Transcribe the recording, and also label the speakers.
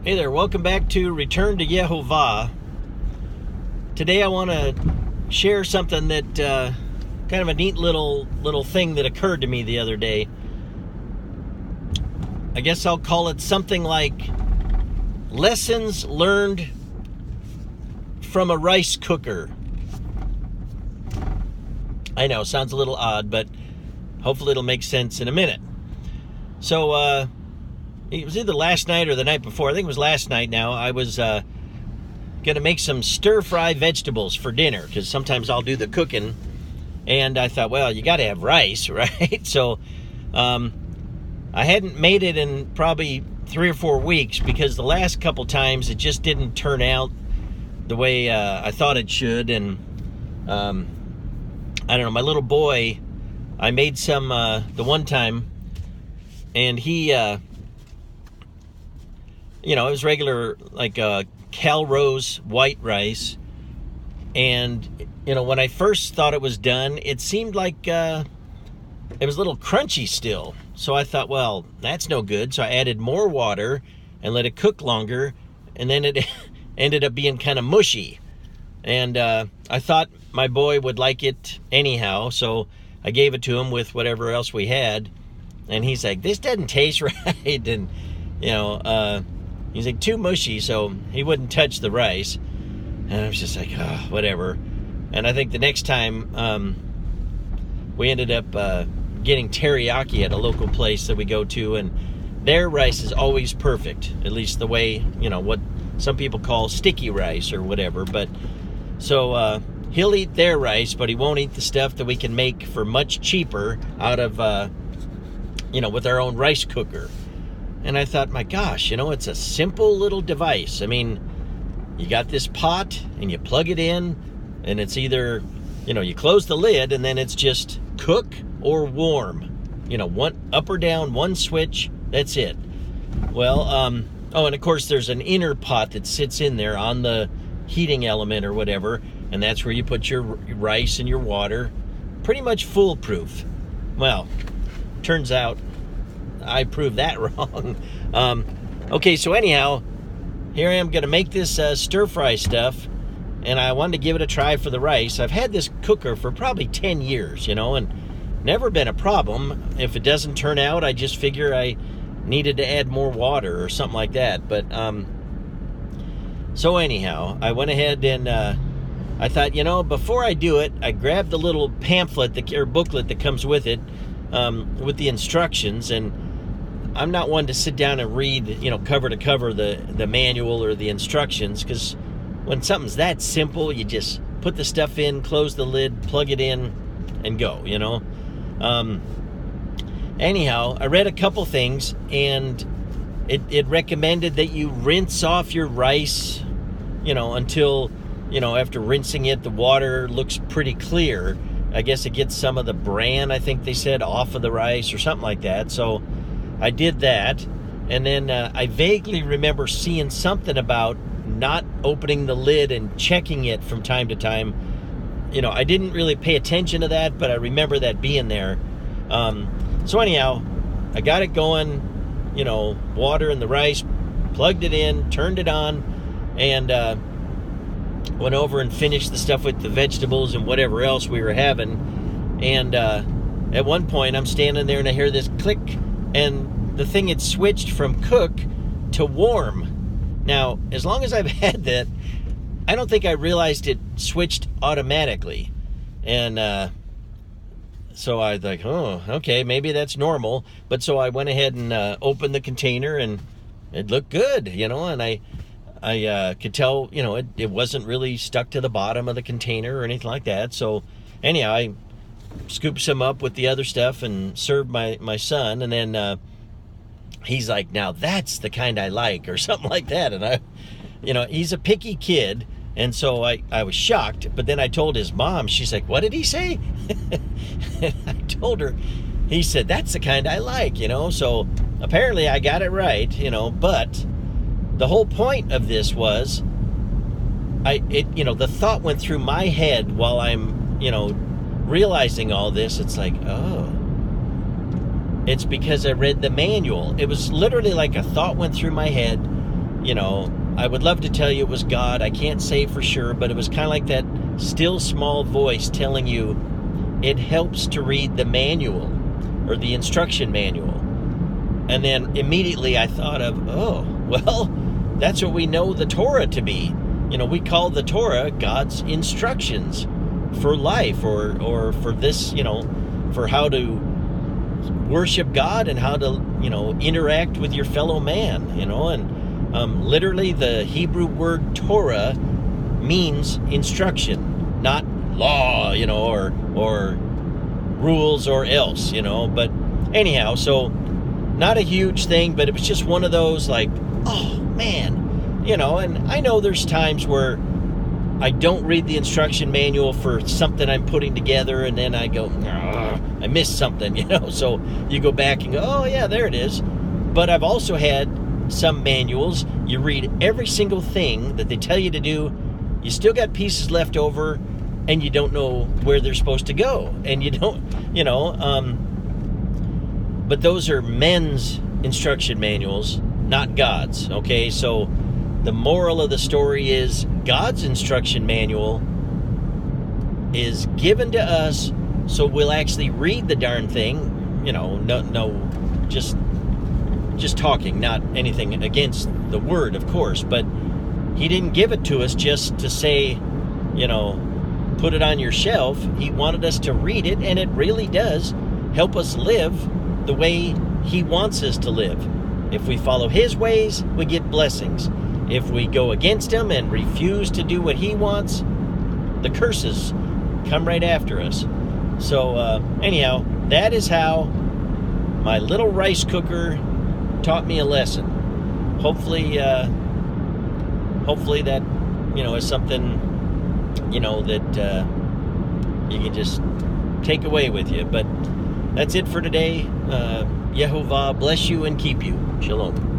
Speaker 1: Hey there, welcome back to Return to Yehovah. Today I want to share something that kind of a neat little thing that occurred to me the other day. I guess I'll call it something like lessons learned from a rice cooker. I know, sounds a little odd, but hopefully it'll make sense in a minute. So, it was either last night or the night before. I think it was last night now. I was going to make some stir-fry vegetables for dinner because sometimes I'll do the cooking. And I thought, well, you got to have rice, right? So I hadn't made it in probably 3 or 4 weeks because the last couple times it just didn't turn out the way I thought it should. And I don't know, my little boy, I made some the one time, and he... it was regular, like Calrose white rice. And, when I first thought it was done, it seemed like it was a little crunchy still. So I thought, well, that's no good. So I added more water and let it cook longer. And then it ended up being kind of mushy. And I thought my boy would like it anyhow. So I gave it to him with whatever else we had. And he's like, this doesn't taste right. And, he's like, too mushy, so he wouldn't touch the rice. And I was just like, oh, whatever. And I think the next time we ended up getting teriyaki at a local place that we go to, and their rice is always perfect, at least the way, what some people call sticky rice or whatever. But so he'll eat their rice, but he won't eat the stuff that we can make for much cheaper out of, with our own rice cooker. And I thought, my gosh, it's a simple little device. I mean, you got this pot and you plug it in, and it's either, you close the lid and then it's just cook or warm. One up or down, one switch, that's it. Well, and of course there's an inner pot that sits in there on the heating element or whatever, and that's where you put your rice and your water. Pretty much foolproof. Well, turns out I proved that wrong. Okay, so anyhow, here I am going to make this stir-fry stuff, and I wanted to give it a try for the rice. I've had this cooker for probably 10 years, and never been a problem. If it doesn't turn out, I just figure I needed to add more water or something like that. But so anyhow, I went ahead and I thought, before I do it, I grabbed the little pamphlet or booklet that comes with it, with the instructions. And I'm not one to sit down and read, cover to cover the manual or the instructions, because when something's that simple, you just put the stuff in, close the lid, plug it in, and go, Anyhow, I read a couple things, and it recommended that you rinse off your rice, until, after rinsing it, the water looks pretty clear. I guess it gets some of the bran, I think they said, off of the rice or something like that. So I did that, and then I vaguely remember seeing something about not opening the lid and checking it from time to time. I didn't really pay attention to that, but I remember that being there. So anyhow, I got it going, water in the rice, plugged it in, turned it on, and went over and finished the stuff with the vegetables and whatever else we were having. And at one point, I'm standing there and I hear this click, and the thing had switched from cook to warm. Now, as long as I've had that, I don't think I realized it switched automatically. And so I was like, oh, okay, maybe that's normal. But so I went ahead and opened the container, and it looked good, and I could tell, it wasn't really stuck to the bottom of the container or anything like that. So anyhow, I scooped some up with the other stuff and served my son, and then he's like, now that's the kind I like, or something like that. And I, he's a picky kid, and so I was shocked. But then I told his mom. She's like, what did he say? And I told her, he said, that's the kind I like, so apparently I got it right, but the whole point of this was the thought went through my head while I'm realizing all this. It's like, oh, It's because I read the manual. It was literally like a thought went through my head, I would love to tell you it was God. I can't say for sure, but it was kind of like that still small voice telling you it helps to read the manual or the instruction manual. And then immediately I thought of, oh, well, that's what we know the Torah to be. We call the Torah God's instructions for life or for this, for how to worship God and how to, interact with your fellow man, and literally the Hebrew word Torah means instruction, not law, or rules or else, but anyhow, so not a huge thing, but it was just one of those like, oh man, and I know there's times where I don't read the instruction manual for something I'm putting together, and then I go, I missed something, so you go back and go, oh yeah, there it is. But I've also had some manuals, you read every single thing that they tell you to do, you still got pieces left over, and you don't know where they're supposed to go, and you don't, but those are men's instruction manuals, not God's, okay? So the moral of the story is God's instruction manual is given to us so we'll actually read the darn thing, just talking, not anything against the word, of course, but he didn't give it to us just to say, put it on your shelf. He wanted us to read it, and it really does help us live the way he wants us to live. If we follow his ways, we get blessings. If we go against him and refuse to do what he wants, the curses come right after us. So anyhow, that is how my little rice cooker taught me a lesson. Hopefully that, is something, that you can just take away with you. But that's it for today. Yehovah bless you and keep you. Shalom.